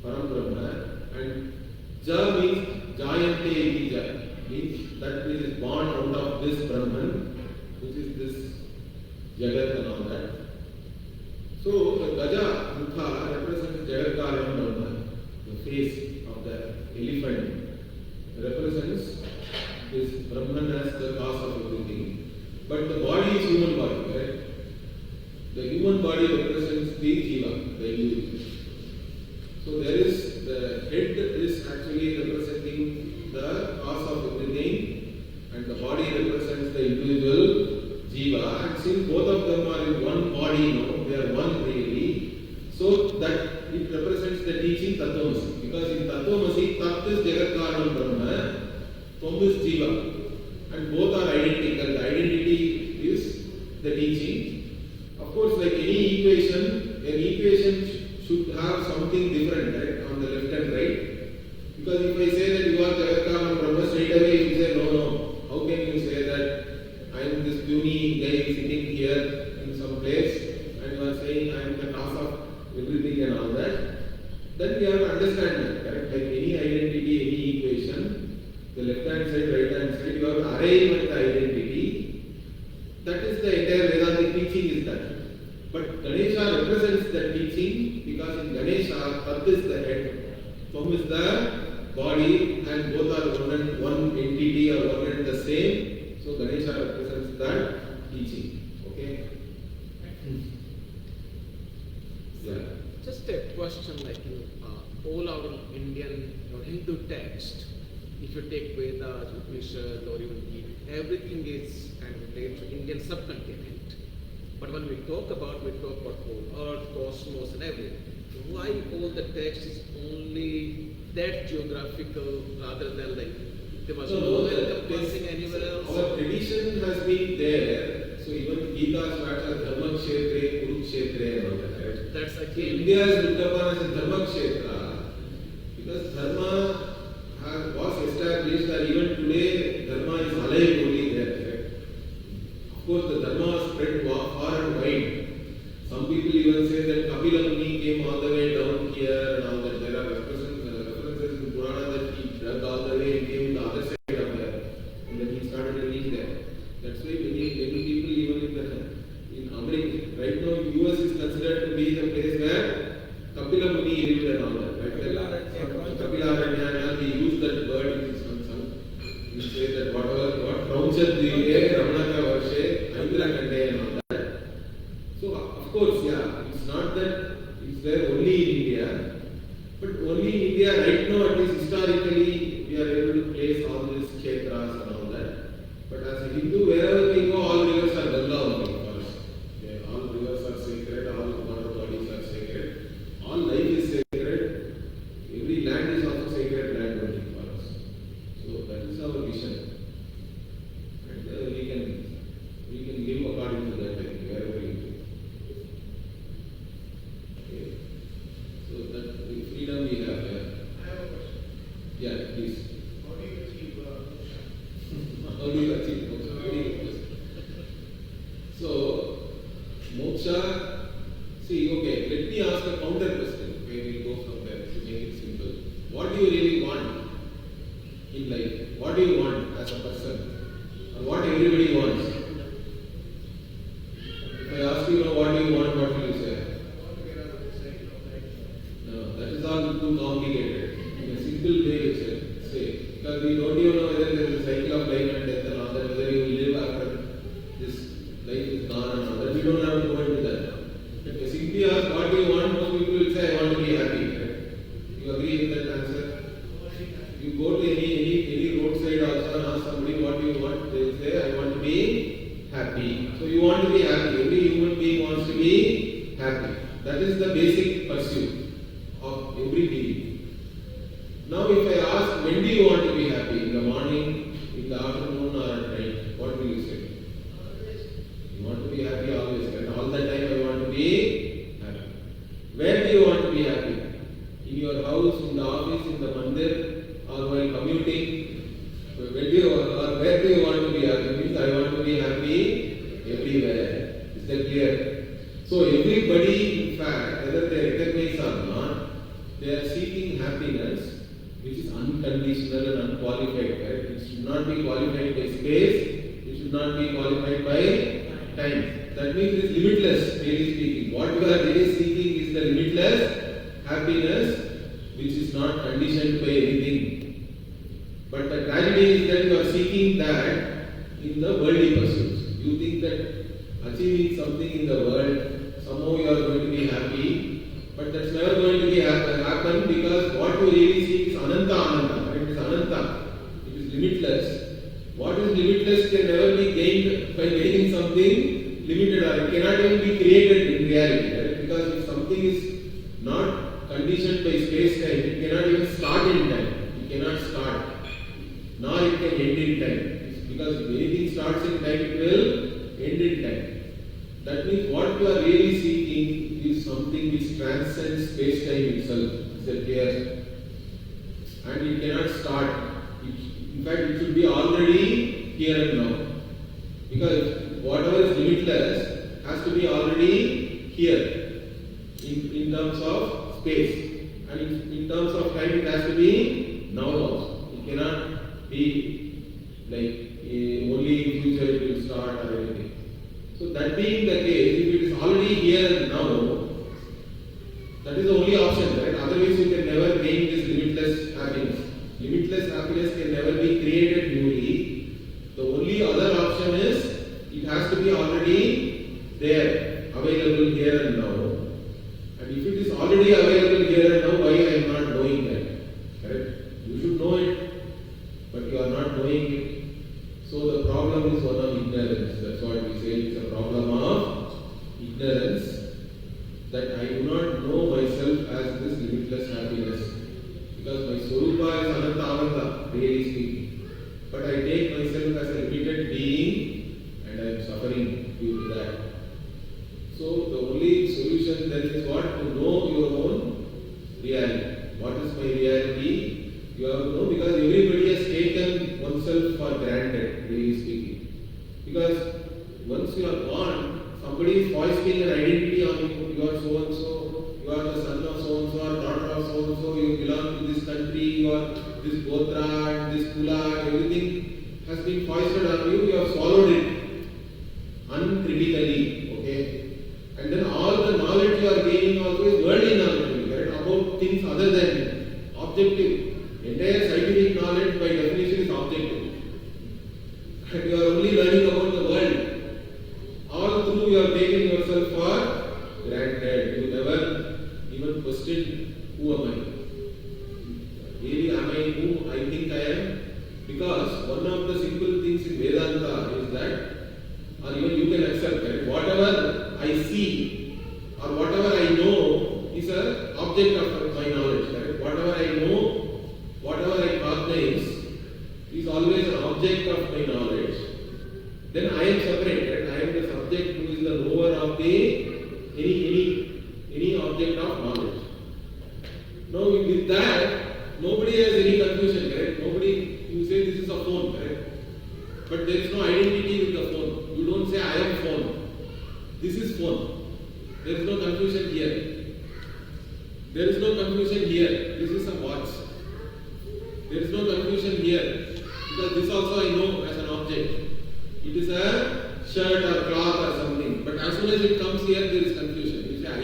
Param Brahma, and Ja means Jayante iti ja, means that which is born out of this Brahman, which is this Jagat and all that. So the Gaja Mukha represents Jagatkaram Brahma, the face of the elephant represents this Brahman as the cause of everything. But the body is human body, correct? The human body represents the Jiva, the individual. So there is, the head is actually representing the cause of everything, and the body represents the individual Jiva. And since both of them are in one body now, they are one really, so that it represents the teaching Tattvamasi. Because in Tattvamasi, Tat is Jagatkaranam Brahma, Tvam is Jiva. And both are identical. The identity is the teaching. Of course, like any equation, an equation should have something different, right, on the left and right. Because if I say that you are Jagatkaranam Brahma, straight away you say, no, how can you say that I am this puny guy sitting here in some place and you are saying I am the cause of everything and all that? Then we have to understand that, correct? Like any identity, any equation, the left hand side, right hand side, you have to arrive at the identity. That is the entire Vedantic teaching is that. But Ganesha represents the teaching because in Ganesha, Tat is the head, Tvam is the body, and both are one entity or one and the same. So Ganesha represents that teaching. Okay? Yeah. Just a question, like in all our Indian or Hindu text, if you take Vedas, Upanishad, or even Gita, everything is kind of related to Indian subcontinent. But when we talk about whole earth, cosmos, and everything. Why all the text is only that geographical rather than like there was no encompassing anywhere else? Our tradition has been there. So even Gita's matter, Dharma Kshetre, Kurukshetre, and all that. Right? That's again. India is looked upon as a Dharma Kshetra because Dharma was established, and even today Dharma is alive only there. Right? Of course, the Dharma was spread far and wide. Some people even say that Kapila Muni came all the way down here and all that. There are references in Purana that he dug all the way and came to the other side of there. And then he started living there. That's why many people even in America, right now US is considered to be the place where Kapila Muni lived and all that. Right? Kapila Aranya, he used that word in his song. He said that what Raunchat Dvive, Ramanaka Varshe, Andhra Kande and all that. So of course, yeah, it's not that it's there only in India, but only in India right now, at least historically, we are able to place all these kshetras and all that. But as a Hindu, wherever we go, all Moksha, see, okay, let me ask a counter question. Okay, we'll go from there to make it simple. What do you really want in life? What do you want as a person? Or what everybody wants? If I ask you, what do you want, what will you say? No, that is all too complicated. In a simple way, you say. Because we don't even know whether there is a cycle of life and death and all that, whether you will live after this life is gone and all that. We don't have to go into that now. If I simply ask what do you want, most people will say, I want to be happy. Right? You agree with that answer? You go to any roadside also and ask somebody what do you want, they will say, I want to be happy. So you want to be happy. Every human being wants to be happy. That is the basic pursuit of every being. Now if I ask, when do you want to be happy? In the morning, in the afternoon or at night? What will you say? You want to be happy always, right? All the time I want to be happy. Where do you want to be happy? In your house, in the office, in the mandir, or while commuting? Where do you want to be happy? Means I want to be happy everywhere. Is that clear? So everybody, in fact, whether they recognize or not, they are seeking happiness which is unconditional and unqualified. Right? It should not be qualified by space, it should not be qualified by time. That means it is limitless, really speaking. What you are really seeking is the limitless happiness which is not conditioned by anything. But the tragedy is that you are seeking that in the worldly pursuits. You think that achieving something in the world, somehow you are going to be happy. But that's never going to be happen because what you really seek is Ananta Ananta. Right? It is Ananta. It is limitless. What is limitless can never be gained by gaining something limited, or it cannot even be created in reality. Right? Because if something is not conditioned by space-time, it cannot even start in time. It cannot start. Nor it can end in time. Because if anything starts in time, it will end in time. That means what you are really seeking is something which transcends space-time itself. Is that clear? And it cannot start. In fact, it should be already here and now. Because whatever is limitless has to be already here in terms of space. And in terms of time, it has to be now also. It cannot be like only in future it will start or anything. So that being the case, if it is already here and now, that is the only option, right? Otherwise you can never gain this limitless happiness. Limitless happiness can never be created newly. The only other option is, it has to be already there, available here and now. And if it is already available here and now, why I am not knowing that? Correct? You should know it, but you are not knowing it. So the problem is one of ignorance. That's what we say. It's a problem of ignorance. That I do not know myself as this limitless happiness. Because my Swarupa is Ananta Ananta, really speaking. But I take myself as a limited being and I am suffering due to that. So the only solution then is what? To know your own reality. What is my reality? You have to know, because everybody has taken oneself for granted, really speaking. Because once you are born, somebody is foisting an identity on you. You are so and so, you are the son of so and so, or daughter of so and so, you belong to this country, you are this Gotra, this Kula, everything has been foisted on you, you have swallowed it uncritically, okay? And then all the knowledge you are gaining also is worldly knowledge, right? About things other than objective. Entire scientific knowledge by definition is objective. And you are only learning about the world. All through you have taken yourself for granted. You never even questioned, who am I? Really, am I who I think I am? Because one of the simple things in Vedanta is that, or even you can accept that whatever I see or whatever I know is an object of my knowledge. Right? Whatever I know, whatever I cognize is always an object of my knowledge. Then I am separated. I am the subject who is the knower of any object of knowledge. Now with that, nobody has any confusion, correct? Nobody, you say this is a phone, correct? But there is no identity with the phone. You don't say I am phone. This is phone. There is no confusion here. There is no confusion here. This is a watch. There is no confusion here. Because this also I know as an object. It is a shirt or cloth or something. But as soon as it comes here, there is confusion. You say I.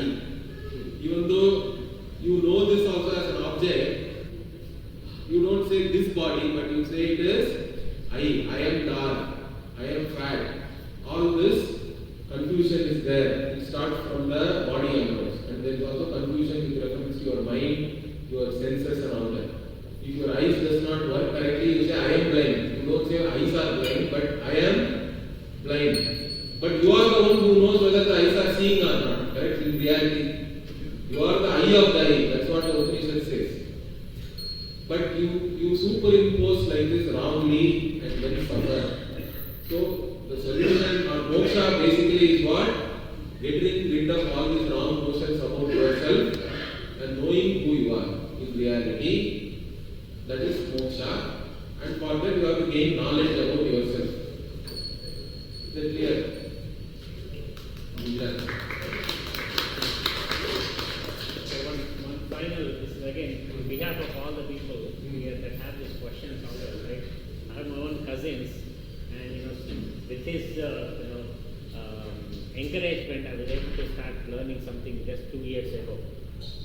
Even though you know this also as an object, you don't say this body, but you say it is I am dark, I am fat. All this confusion is there. It starts from the body onwards. And there is also confusion with reference to your mind, your senses and all that. If your eyes does not work correctly, you say I am blind. You don't say eyes are blind, but I am blind. But you are the one who knows whether the eyes are seeing or not. Correct? In reality, you are the eye of the eye. That's what the Upanishad says. But you superimpose like this wrongly and then suffer. So the solution or moksha basically is what? Getting rid of all these wrong notions about yourself and knowing who you are in reality. That is moksha. And for that you have to gain knowledge about yourself. Is that clear? Yeah. So one final, this is again on behalf of all the people here that have these questions out there, right? I have my own cousins, and with his encouragement, I was able to start learning something just 2 years ago.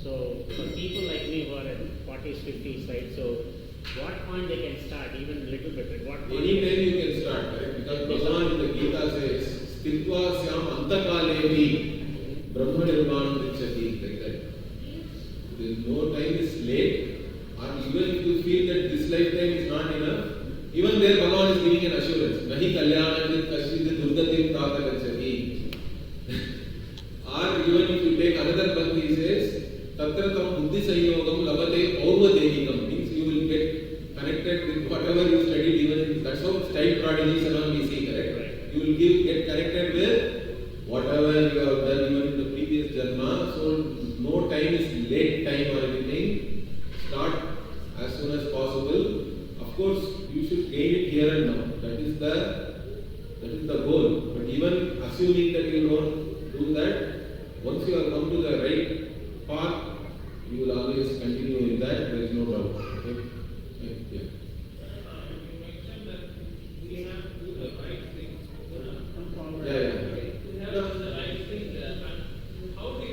So for people like me who are at 40s, 50s, right? So what point they can start, even a little bit? At what point? Anytime you can start, right? Because Bhagavan in the Gita says, "Sthitva syam antakalevi brahma nirvanam richati," like that. There is no time is late, or even if you feel that this lifetime is not enough, even there Bhagavan is giving an assurance. Nahi kalyanam kashid durgatim tata gacchati. Or even if you take another bhakti, he says, "Tatra tam buddhi sanyogam labate aurvadehikam," means you will get connected with whatever you studied. Even that's how child prodigies and all we see, correct? Right. You will get connected with whatever you have done even in the previous janma. So no time is late time or anything. Start as soon as possible. Of course, you should gain it here and now. That is the goal. But even assuming that you don't do that, once you have come to the right path, you will always continue in that. There is no doubt. Okay? Yeah. You mentioned that we have to do the right thing. Yeah. We have to do the right thing. And how do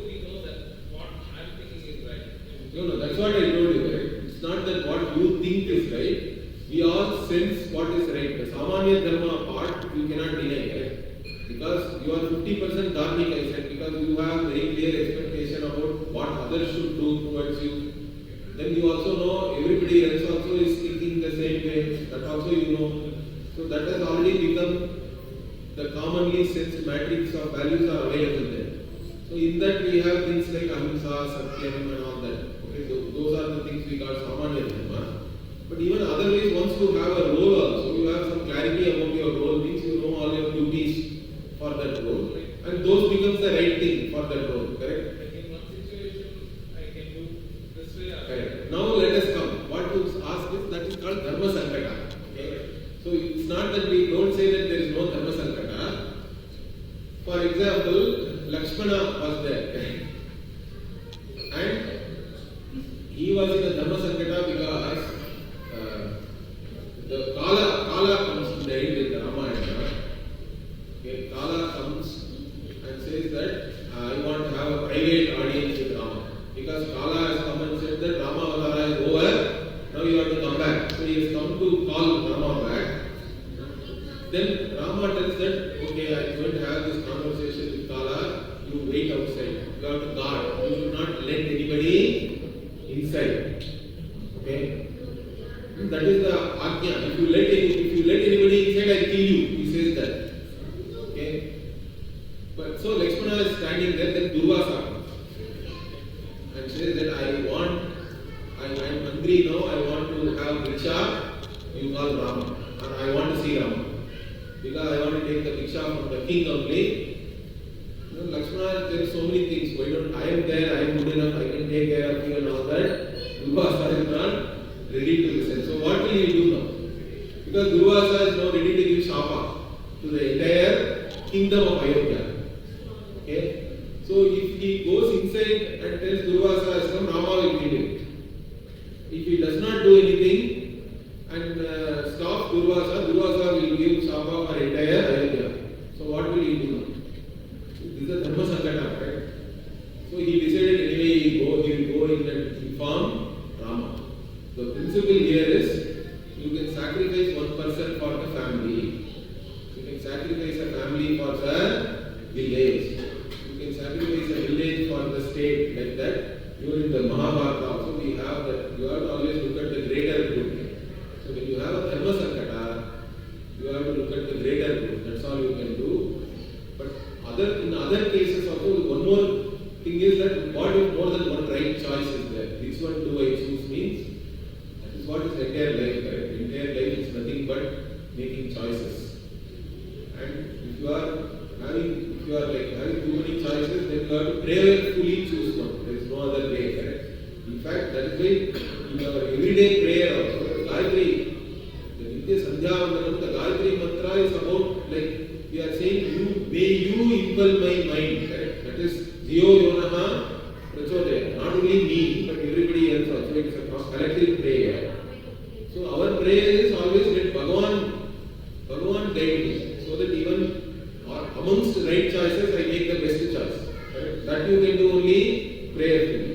we know that what I'm thinking is right? No, that's what I told you, right? It's not that what you think is right. We all sense what is right. The Samanya Dharma part, you cannot deny, right? Because you are 50% dharmic, I said, because you have very clear expectation about what others should do towards you. Then you also know everybody else also is thinking the same way. That also you know. So that has already become the commonly sensed matrix of values are available there. So in that we have things like ahimsa, satyam and all that. Okay, so those are the things we call Samanya Dharma. But even otherwise, once you have a role also, you have some clarity about your role, means you know all your duties for that role. And those becomes the right thing for that role, correct? Like in one situation, I can do this way. Correct. Now let us come. What you ask is that is called Dharma Sankata. Okay? So it's not that we don't say that there is no Dharma Sankata. For example, Lakshmana was there. And he was in a Dharma Sankata because the Kala comes in the end in the Ramayana. Okay, Kala comes and says that I want to have a private audience with Rama. Because Kala has come and said that Rama Avtara is over, now you have to come back. So he has come to call Rama back. Then Rama tells that, okay, I am going to have this conversation with Kala, you wait outside. You have to guard. You should not let anybody inside. Okay? That is the Ajna. If you let anybody inside, I kill you. He says that. Okay? But so Lakshmana is standing there, then Durvasa comes and says that I am hungry now, I want to have Diksha, you call Rama. And I want to see Rama. Because I want to take the Diksha from the king only. Lakshmana, there are so many things. Why don't I am there, I am good enough, I can take care of you and all that. Durvasa is not ready to listen. So what will he do now? Because Durvasa is now ready to give Shapa to the entire kingdom of Ayodhya. Okay? So if he goes inside and tells Durvasa has come, Rama will kill him. If he does not do anything and stops Durvasa, Durvasa will give Shapa for entire Ayodhya. So what will he do now? This is a Dharma Sankata, right? So he decided anyway he will go in and inform Rama. The principle here is you can sacrifice one person for the family. You can sacrifice a family for the village. You can sacrifice a village for the state, like that. Even in the Mahabharata also we have that you have to always look at the greater good. So when you have a Dharma Sankata, you have to look at the greater good. That's all you can do. But in other cases also, one more thing is that what if more than one right choice is there? This one do I choose means that is what is entire life, correct? Entire life is nothing but making choices. And if you are having too many choices, then you have to prayerfully choose one. There is no other way, correct? In fact, that is why in our everyday prayer also, Gayatri, the Vidya Sandhya Vandanam, the Gayatri mantra is about like we are saying, may you impel my mind, correct? That is Dhiyo Yonaha Prachodaya. Not only me, but everybody else also. It is a collective prayer. So our prayer is always let Bhagavan guide me, so that even amongst right choices, I make the best choice. Correct? That you can do only prayerfully.